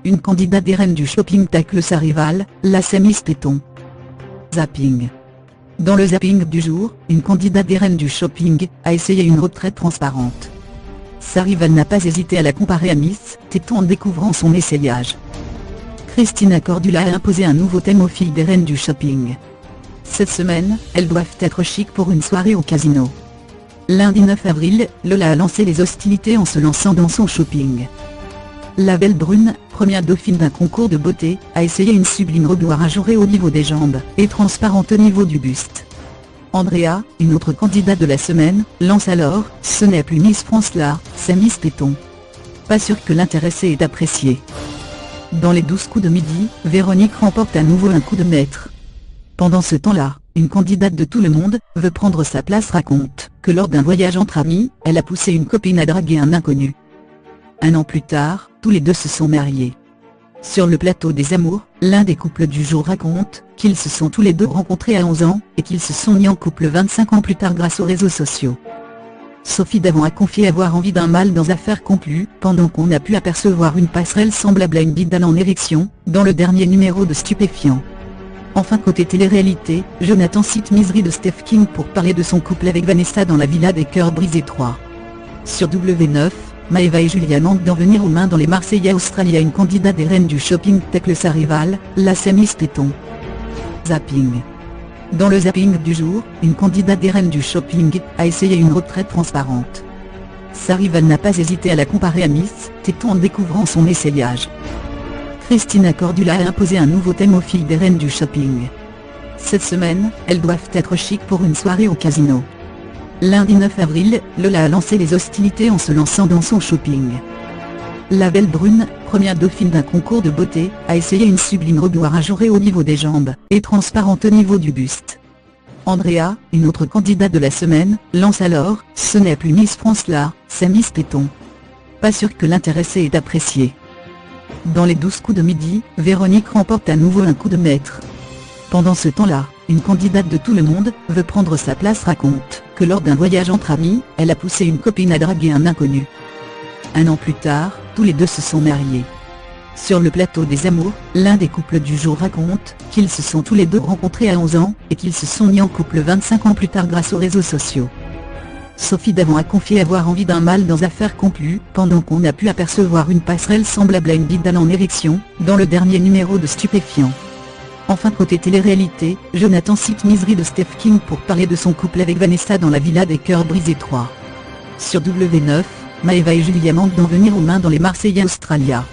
une candidate des reines du shopping tacle sa rivale, la Miss Téton. Zapping. Dans le zapping du jour, une candidate des reines du shopping a essayé une retraite transparente. Sa rivale n'a pas hésité à la comparer à Miss Téton en découvrant son essayage. Christina Cordula a imposé un nouveau thème aux filles des reines du shopping. Cette semaine, elles doivent être chic pour une soirée au casino. Lundi 9 avril, Lola a lancé les hostilités en se lançant dans son shopping. La belle brune, première dauphine d'un concours de beauté, a essayé une sublime robe noire ajourée au niveau des jambes et transparente au niveau du buste. Andrea, une autre candidate de la semaine, lance alors « Ce n'est plus Miss France là, c'est Miss Téton ». Pas sûr que l'intéressé ait apprécié. Dans les 12 coups de midi, Véronique remporte à nouveau un coup de maître. Pendant ce temps-là, une candidate de tout le monde veut prendre sa place raconte que lors d'un voyage entre amis, elle a poussé une copine à draguer un inconnu. Un an plus tard, tous les deux se sont mariés. Sur le plateau des amours, l'un des couples du jour raconte qu'ils se sont tous les deux rencontrés à 11 ans et qu'ils se sont mis en couple 25 ans plus tard grâce aux réseaux sociaux. Sophie Davant a confié avoir envie d'un mâle dans Affaires conclues, pendant qu'on a pu apercevoir une passerelle semblable à une bidale en érection, dans le dernier numéro de Stupéfiant. Enfin côté télé-réalité, Jonathan cite Misery de Steph King pour parler de son couple avec Vanessa dans la Villa des Cœurs Brisés 3. Sur W9, Maëva et Julia manquent d'en venir aux mains dans les Marseillais Australia. Une candidate des reines du shopping tacle sa rivale, la Miss Téton. Zapping. Dans le zapping du jour, une candidate des reines du shopping a essayé une retraite transparente. Sa rivale n'a pas hésité à la comparer à Miss Téton en découvrant son essayage. Christina Cordula a imposé un nouveau thème aux filles des reines du shopping. Cette semaine, elles doivent être chic pour une soirée au casino. Lundi 9 avril, Lola a lancé les hostilités en se lançant dans son shopping. La belle brune, première dauphine d'un concours de beauté, a essayé une sublime robe noire ajourée au niveau des jambes et transparente au niveau du buste. Andrea, une autre candidate de la semaine, lance alors « Ce n'est plus Miss France là, c'est Miss Téton ». Pas sûr que l'intéressé ait apprécié. Dans les 12 coups de midi, Véronique remporte à nouveau un coup de maître. Pendant ce temps-là, une candidate de tout le monde veut prendre sa place raconte que lors d'un voyage entre amis, elle a poussé une copine à draguer un inconnu. Un an plus tard, tous les deux se sont mariés. Sur le plateau des amours, l'un des couples du jour raconte qu'ils se sont tous les deux rencontrés à 11 ans et qu'ils se sont mis en couple 25 ans plus tard grâce aux réseaux sociaux. Sophie Davant a confié avoir envie d'un mâle dans Affaires conclues, pendant qu'on a pu apercevoir une passerelle semblable à une bidale en érection, dans le dernier numéro de Stupéfiant. Enfin côté télé-réalité, Jonathan cite Misery de Steph King pour parler de son couple avec Vanessa dans la Villa des Cœurs Brisés 3. Sur W9, Maëva et Julia manquent d'en venir aux mains dans les Marseillais Australia.